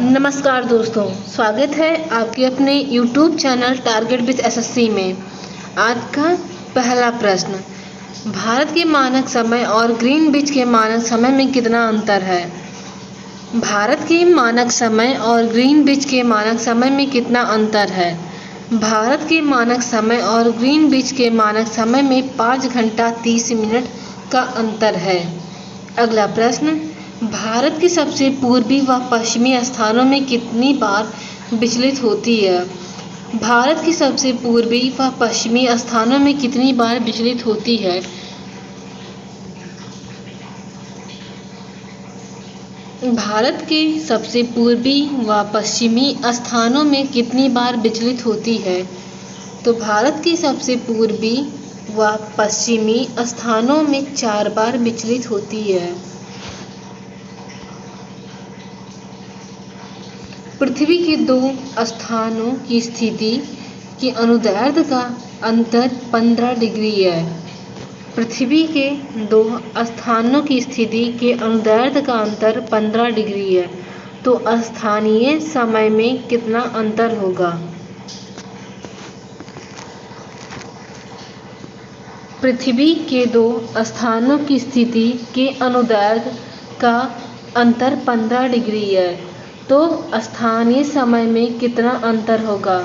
नमस्कार दोस्तों, स्वागत है आपके अपने YouTube channel target with SSC में। आज का पहला प्रश्न, भारत के मानक समय और ग्रीनविच के मानक समय में कितना अंतर है? भारत के मानक समय और ग्रीनविच के मानक समय में कितना अंतर है? भारत के मानक समय और ग्रीनविच के मानक समय में 5 घंटा 30 मिनट का अंतर है। अगला प्रश्न, भारत की सबसे पूर्वी व पश्चिमी स्थानों में कितनी बार विचलित होती है? भारत की सबसे पूर्वी व पश्चिमी स्थानों में कितनी बार विचलित होती है? भारत के सबसे पूर्वी व पश्चिमी स्थानों में कितनी बार विचलित होती है? तो भारत की सबसे पूर्वी व पश्चिमी स्थानों में 4 बार विचलित होती है। पृथ्वी के 2 स्थानों की स्थिति के अनुदैर्ध्य का अंतर 15 डिग्री है। पृथ्वी के 2 स्थानों की स्थिति के अनुदैर्ध्य का अंतर 15 डिग्री है। तो स्थानीय समय में कितना अंतर होगा? पृथ्वी के 2 स्थानों की स्थिति के अनुदैर्ध्य का अंतर 15 डिग्री है। तो स्थानीय समय में कितना अंतर होगा?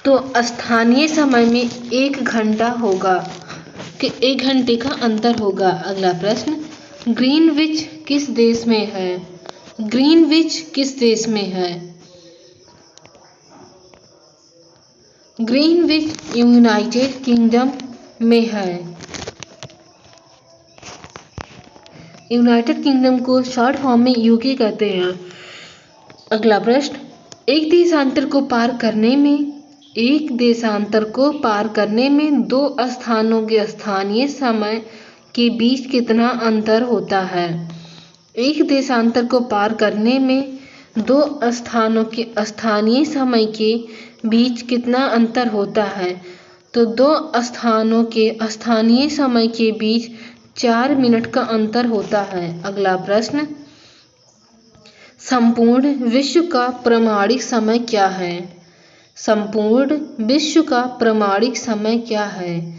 तो स्थानीय समय में 1 घंटा होगा कि 1 घंटे का अंतर होगा। अगला प्रश्न, ग्रीनविच किस देश में है? ग्रीनविच किस देश में है? ग्रीनविच यूनाइटेड किंगडम में है। यूनाइटेड किंगडम को शॉर्ट फॉर्म में यूके कहते हैं। अगला प्रश्न, एक देशांतर को पार करने में 2 स्थानों के स्थानीय समय के बीच कितना अंतर होता है? एक देशांतर को पार करने में 2 स्थानों के स्थानीय समय के बीच कितना अंतर होता है? तो 2 स्थानों के स्थानीय समय के बीच 4 मिनट का अंतर होता है। अगला प्रश्न, संपूर्ण विश्व का प्रमाणिक समय क्या है? संपूर्ण विश्व का प्रमाणिक समय क्या है?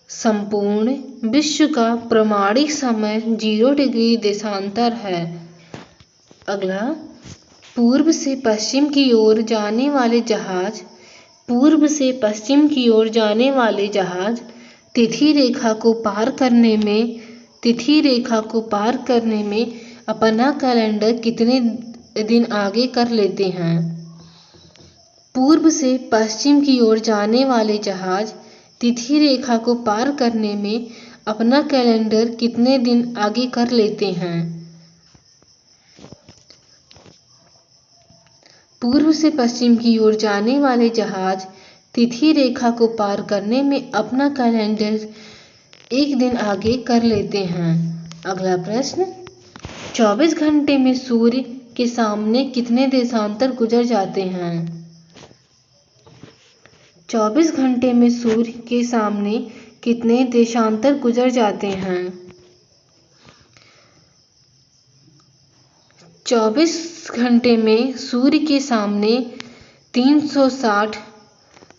संपूर्ण विश्व का प्रमाणिक समय 0 डिग्री देशांतर है। अगला, पूर्व से पश्चिम की ओर जाने वाले जहाज तिथि रेखा को पार करने में अपना कैलेंडर कितने दिन आगे कर लेते हैं? पूर्व से पश्चिम की ओर जाने वाले जहाज तिथि रेखा को पार करने में अपना कैलेंडर कितने दिन आगे कर लेते हैं? पूर्व से पश्चिम की ओर जाने वाले जहाज तिथि रेखा को पार करने में अपना कैलेंडर 1 दिन आगे कर लेते हैं। अगला प्रश्न, 24 घंटे में सूर्य के सामने कितने देशांतर गुजर जाते हैं? 24 घंटे में सूर्य के सामने कितने देशांतर गुजर जाते हैं? 24 घंटे में सूर्य के सामने 360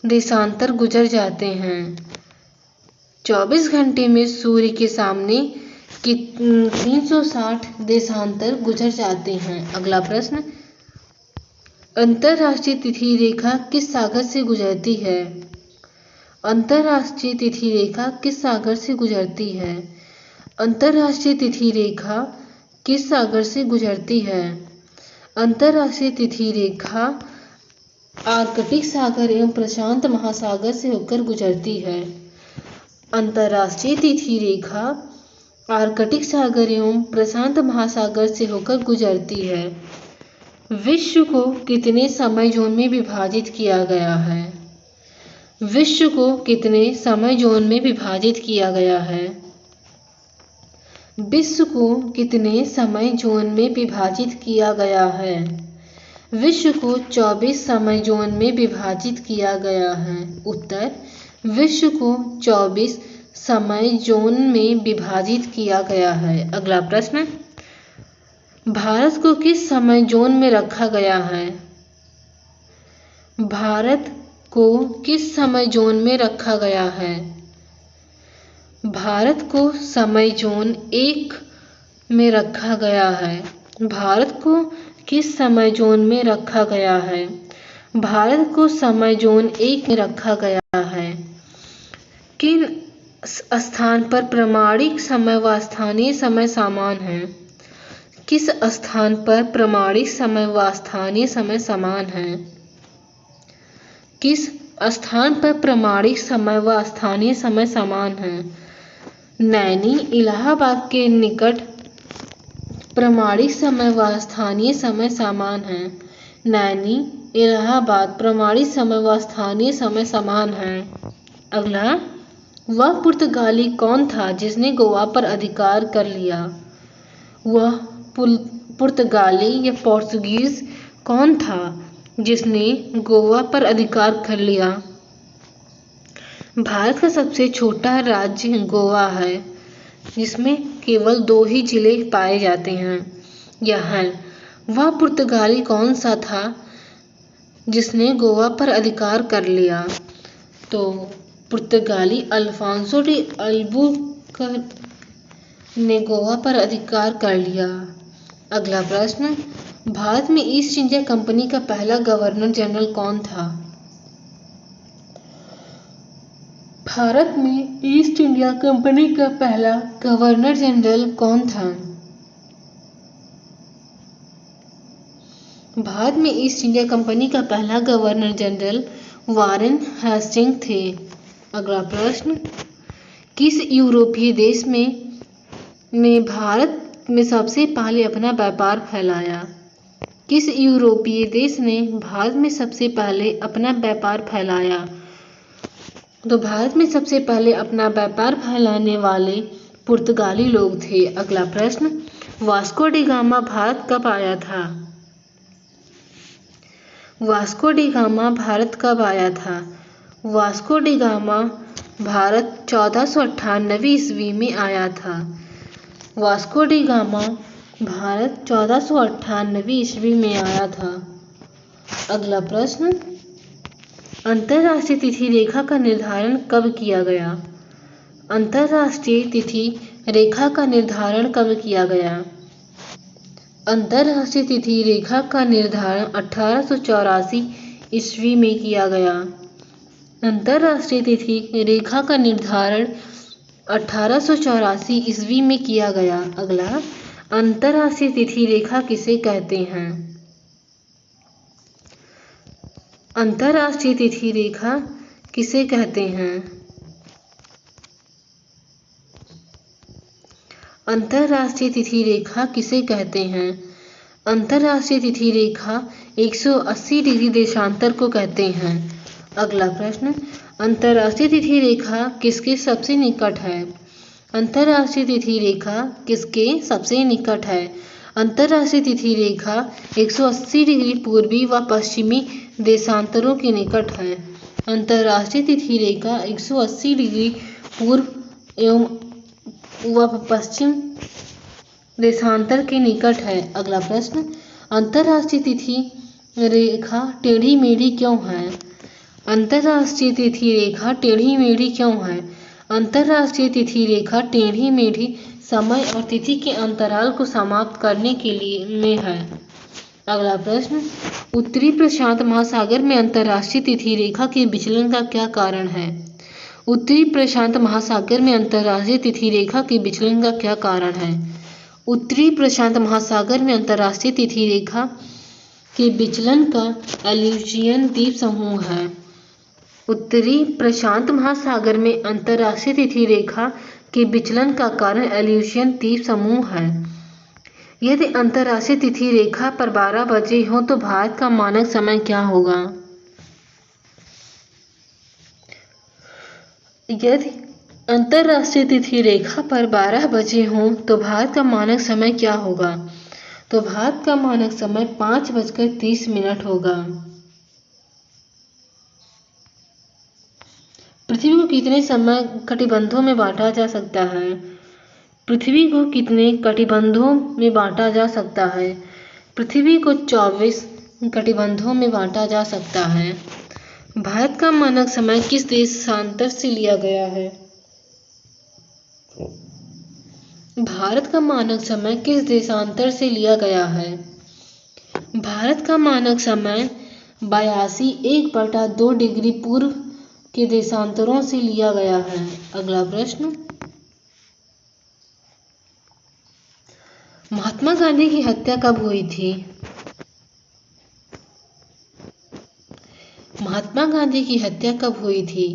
देशांतर गुजर जाते हैं। 24 घंटे में सूर्य के सामने 360 देशांतर गुजर जाते हैं। अगला प्रश्न, अंतरराष्ट्रीय तिथि रेखा किस सागर से गुजरती है? अंतरराष्ट्रीय तिथि रेखा किस सागर से गुजरती है? अंतरराष्ट्रीय तिथि रेखा किस सागर से गुजरती है? अंतरराष्ट्रीय तिथि रेखा आर्कटिक सागर एवं प्रशांत महासागर से होकर गुजरती है। अंतरराष्ट्रीय तिथि रेखा आर्कटिक सागर एवं प्रशांत महासागर से होकर गुजरती है। विश्व को कितने समय जोन में विभाजित किया गया है? विश्व को कितने समय जोन में विभाजित किया गया है? विश्व को कितने समय जोन में विभाजित किया गया है? विश्व को 24 समय जोन में विभाजित किया गया है। उत्तर, विश्व को 24 समय जोन में विभाजित किया गया है। अगला प्रश्न, भारत को किस समय जोन में रखा गया है? भारत को किस समय जोन में रखा गया है? भारत को समय जोन 1 में रखा गया है। भारत को किस समय जोन में रखा गया है? भारत को समय जोन 1 में रखा गया है। किन स्थान पर प्रामाणिक समय व स्थानीय समय समान है? किस स्थान पर प्रामाणिक समय व स्थानीय समय समान है? किस स्थान पर प्रामाणिक समय व स्थानीय समय समान है? नैनी, इलाहाबाद के निकट प्रामाणिक समय व स्थानीय समय समान है। नैनी, इलाहाबाद प्रामाणिक समय व स्थानीय समय समान है। अगला, वह पुर्तगाली कौन था जिसने गोवा पर अधिकार कर लिया? वह पुर्तगाली या पोर्तुगीज कौन था जिसने गोवा पर अधिकार कर लिया? भारत का सबसे छोटा राज्य गोवा है, जिसमें केवल 2 ही जिले पाए जाते हैं। यह है, वह पुर्तगाली कौन सा था जिसने गोवा पर अधिकार कर लिया? तो पुर्तगाली अल्फांसो डी अल्बुकर्क ने गोवा पर अधिकार कर लिया। अगला प्रश्न, भारत में ईस्ट इंडिया कंपनी का पहला गवर्नर जनरल कौन था? भारत में ईस्ट इंडिया कंपनी का पहला गवर्नर जनरल कौन था? भारत में ईस्ट इंडिया कंपनी का पहला गवर्नर जनरल वारेन हेस्टिंग्स थे। अगला प्रश्न, किस यूरोपीय देश ने भारत में सबसे पहले अपना व्यापार फैलाया? किस यूरोपीय देश ने भारत में सबसे पहले अपना व्यापार फैलाया? तो भारत में सबसे पहले अपना व्यापार फैलाने वाले पुर्तगाली लोग थे। अगला प्रश्न, वास्को डी गामा भारत कब आया था? वास्को डी गामा भारत कब आया था? वास्को डी गामा भारत 1498 ईस्वी में आया था। वास्को डी गामा भारत 1498 ईस्वी में आया था। अगला प्रश्न, अंतर्राष्ट्रीय तिथि रेखा का निर्धारण कब किया गया? अंतर्राष्ट्रीय तिथि रेखा का निर्धारण कब किया गया? अंतर्राष्ट्रीय तिथि रेखा का निर्धारण 1884 ईस्वी में किया गया। अंतर्राष्ट्रीय तिथि रेखा का निर्धारण 1884 ईस्वी में किया गया। अगला, अंतर्राष्ट्रीय तिथि रेखा किसे कहते हैं? अंतर्राष्ट्रीय तिथि रेखा किसे कहते हैं? अंतर्राष्ट्रीय तिथि रेखा किसे कहते हैं? अंतर्राष्ट्रीय तिथि रेखा 180 डिग्री देशांतर को कहते हैं। अगला प्रश्न, अंतर्राष्ट्रीय तिथि रेखा किसके सबसे निकट है? अंतर्राष्ट्रीय तिथि रेखा किसके सबसे निकट है? अंतर्राष्ट्रीय तिथि रेखा 180 डिग्री पूर्वी व पश्चिमी देशांतरों के निकट है। अंतर्राष्ट्रीय तिथि रेखा 180 डिग्री पूर्व एवं व पश्चिम देशांतर के निकट है। अगला प्रश्न, अंतर्राष्ट्रीय तिथि रेखा टेढ़ी मेढ़ी क्यों है? अंतर्राष्ट्रीय तिथि रेखा टेढ़ी मेढ़ी क्यों है? अंतर्राष्ट्रीय तिथि रेखा टेढ़ी मेढ़ी समय और तिथि के अंतराल को समाप्त करने के लिए में है। अगला प्रश्न, उत्तरी प्रशांत महासागर में अंतर्राष्ट्रीय तिथि रेखा के विचलन का क्या कारण है? उत्तरी प्रशांत महासागर में अंतर्राष्ट्रीय तिथि रेखा के विचलन का क्या कारण है? उत्तरी प्रशांत महासागर में अंतर्राष्ट्रीय तिथि रेखा के विचलन का एल्यूशियन द्वीप समूह है। उत्तरी प्रशांत महासागर में अंतर्राष्ट्रीय तिथि रेखा के विचलन का कारण एल्यूशियन द्वीप समूह है। यदि अंतर्राष्ट्रीय तिथि रेखा पर 12 बजे हो तो भारत का मानक समय क्या होगा? यदि अंतर्राष्ट्रीय तिथि रेखा पर 12 बजे हो तो भारत का मानक समय क्या होगा? तो भारत का मानक समय 5:30 होगा। पृथ्वी कितने समय कटिबंधों में बांटा जा सकता है? पृथ्वी को कितने कटिबंधों में बांटा जा सकता है? पृथ्वी को 24 कटिबंधों में बांटा जा सकता है। भारत का मानक समय किस देशांतर से लिया गया है? भारत का मानक समय किस देशांतर से लिया गया है? भारत का मानक समय 82 डिग्री पूर्व के देशांतरों से लिया गया है। अगला प्रश्न, महात्मा गांधी की हत्या कब हुई थी? महात्मा गांधी की हत्या कब हुई थी?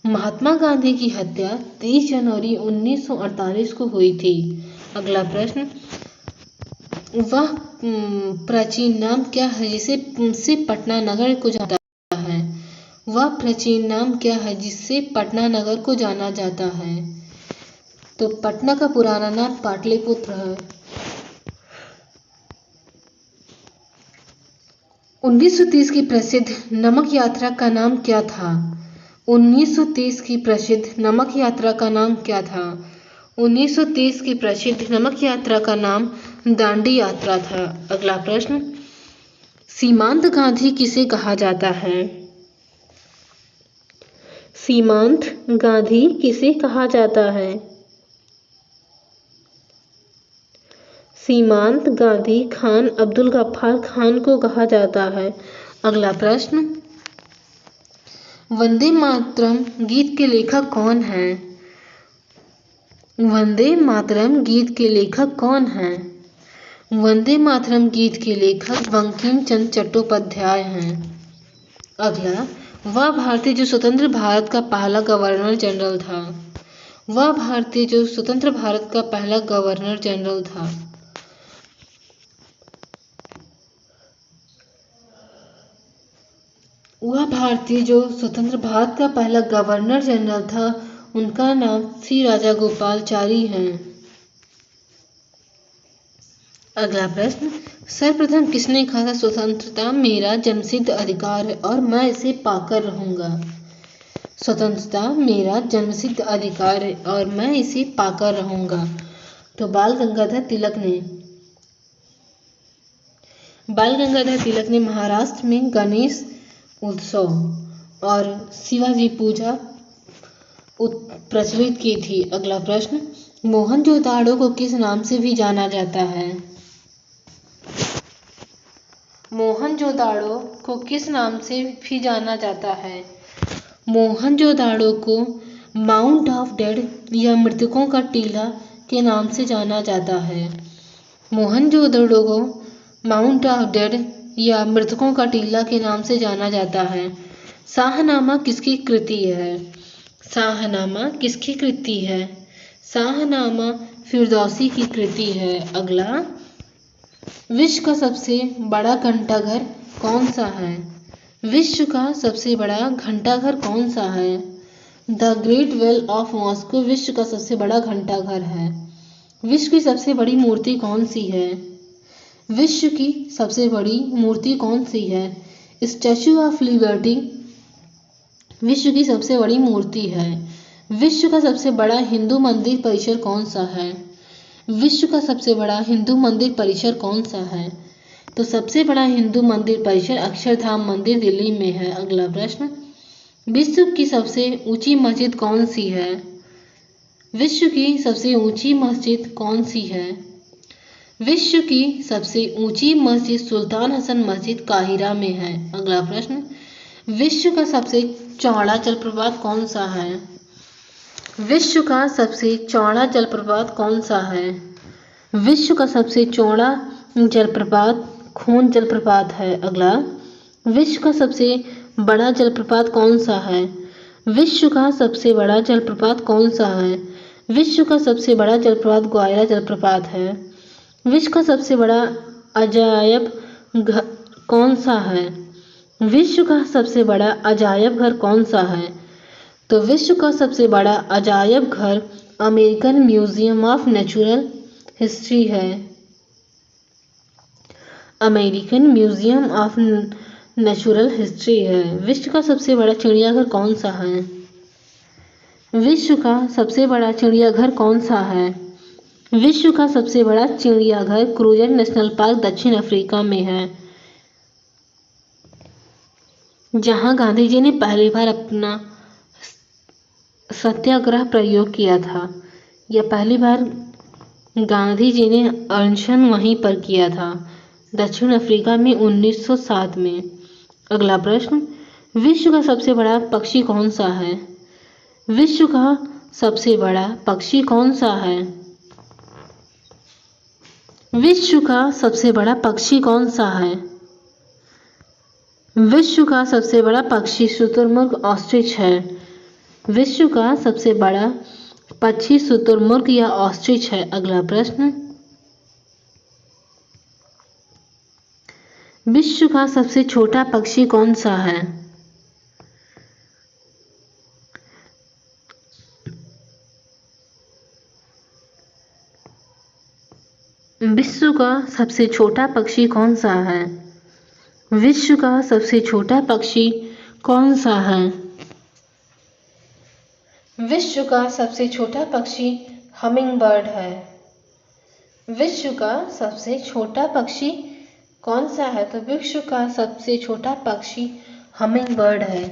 महात्मा गांधी की हत्या 23 जनवरी 1948 को हुई थी। अगला प्रश्न, वह प्राचीन नाम क्या है जिससे पटना नगर को जाना जाता है? वह प्राचीन नाम क्या है जिससे पटना नगर को जाना जाता है? तो पटना का पुराना नाम पाटलिपुत्र है। 1930 की प्रसिद्ध नमक यात्रा का नाम क्या था? 1930 की प्रसिद्ध नमक यात्रा का नाम क्या था? 1930 की प्रसिद्ध नमक यात्रा का नाम दांडी यात्रा था। अगला प्रश्न, सीमांत गांधी किसे कहा जाता है? सीमांत गांधी किसे कहा जाता है? सीमांत गांधी खान अब्दुल गफ्फार खान को कहा जाता है। अगला प्रश्न, वंदे मातरम गीत के लेखक कौन हैं? वंदे मातरम गीत के लेखक कौन हैं? वंदे मातरम गीत के लेखक बंकिम चंद्र चट्टोपाध्याय हैं। अगला, वह भारतीय जो स्वतंत्र भारत का पहला गवर्नर जनरल था। वह भारतीय जो स्वतंत्र भारत का पहला गवर्नर जनरल था। वह भारतीय जो स्वतंत्र भारत का पहला गवर्नर जनरल था, उनका नाम श्री राजागोपालाचारी हैं। अगला प्रश्न, सर्वप्रथम किसने कहा था स्वतंत्रता मेरा जन्मसिद्ध अधिकार है और मैं इसे पाकर रहूंगा? स्वतंत्रता मेरा जन्मसिद्ध अधिकार है और मैं इसे पाकर रहूंगा। तो बाल गंगाधर तिलक ने महाराष्ट्र में गणेश उत्सव और शिवाजी पूजा प्रचलित की थी। अगला प्रश्न, मोहनजोदाड़ो को किस नाम से भी जाना जाता है? मोहनजोदाड़ो को किस नाम से भी जाना जाता है? मोहनजोदाड़ो को माउंट ऑफ डेड या मृतकों का टीला के नाम से जाना जाता है। मोहनजोदाड़ो को माउंट ऑफ डेड या मृतकों का टीला के नाम से जाना जाता है। शाहनामा किसकी कृति है? शाहनामा किसकी कृति है? शाहनामा फिरदौसी की कृति है। अगला, विश्व का सबसे बड़ा घंटाघर कौन सा है? विश्व का सबसे बड़ा घंटाघर कौन सा है? The great well of Moscow विश्व का सबसे बड़ा घंटाघर है। विश्व की सबसे बड़ी मूर्ति कौन सी है? विश्व की सबसे बड़ी मूर्ति कौन सी है? स्टैचू ऑफ लिबर्टी विश्व की सबसे बड़ी मूर्ति है। विश्व का सबसे बड़ा हिंदू मंदिर परिसर कौन सा है? विश्व का सबसे बड़ा हिंदू मंदिर परिसर कौन सा है? तो सबसे बड़ा हिंदू मंदिर परिसर अक्षरधाम मंदिर दिल्ली में है। अगला प्रश्न, विश्व की सबसे ऊंची मस्जिद कौन सी है? विश्व की सबसे ऊंची मस्जिद कौन सी है? विश्व की सबसे ऊंची मस्जिद सुल्तान हसन मस्जिद काहिरा में है। अगला प्रश्न, विश्व का सबसे चौड़ा जलप्रपात कौन सा है? विश्व का सबसे चौड़ा जलप्रपात कौन सा है? विश्व का सबसे चौड़ा जलप्रपात खून जलप्रपात है। अगला, विश्व का सबसे बड़ा जलप्रपात कौन सा है? विश्व का सबसे बड़ा जलप्रपात कौन सा है? विश्व का सबसे बड़ा जलप्रपात ग्वालियर जलप्रपात है। विश्व का सबसे बड़ा अजायब घर कौन सा है? विश्व का सबसे बड़ा अजायब घर कौन सा है? तो विश्व का सबसे बड़ा अजायब घर American museum of natural history है। American museum of natural history है। विश्व का सबसे बड़ा चिड़ियाघर कौन सा है? विश्व का सबसे बड़ा चिड़ियाघर कौन सा है? विश्व का सबसे बड़ा चिड़ियाघर क्रूगर नेशनल पार्क दक्षिण अफ्रीका में है, जहां गांधी जी ने पहली बार अपना सत्याग्रह प्रयोग किया था। यह पहली बार गांधी जी ने अनशन वहीं पर किया था, दक्षिण अफ्रीका में 1907 में। अगला प्रश्न, विश्व का सबसे बड़ा पक्षी कौन सा है? विश्व का सबसे बड़ा पक्षी कौन सा है? विश्व का सबसे बड़ा पक्षी कौन सा है? विश्व का सबसे बड़ा पक्षी शुतुरमुर्ग ऑस्ट्रिच है। विश्व का सबसे बड़ा पक्षी शुतुरमुर्ग या ऑस्ट्रिच है। अगला प्रश्न, विश्व का सबसे छोटा पक्षी कौन सा है? विश्व का सबसे छोटा पक्षी कौन सा है? विश्व का सबसे छोटा पक्षी कौन सा है? विश्व का सबसे छोटा पक्षी हमिंग बर्ड है। विश्व का सबसे छोटा पक्षी कौन सा है? तो विश्व का सबसे छोटा पक्षी हमिंग बर्ड है।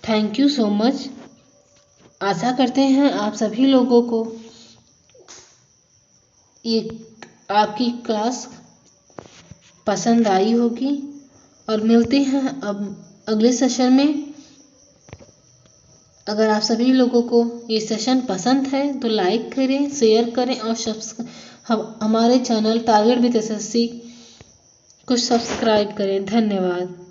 Thank you so much. आशा करते हैं आप सभी लोगों को ये आपकी क्लास पसंद आई होगी और मिलते हैं अब अगले सेशन में। अगर आप सभी लोगों को ये सेशन पसंद है तो लाइक करें, शेयर करें और हमारे चैनल टारगेट विद एसएससी को सब्सक्राइब करें। धन्यवाद।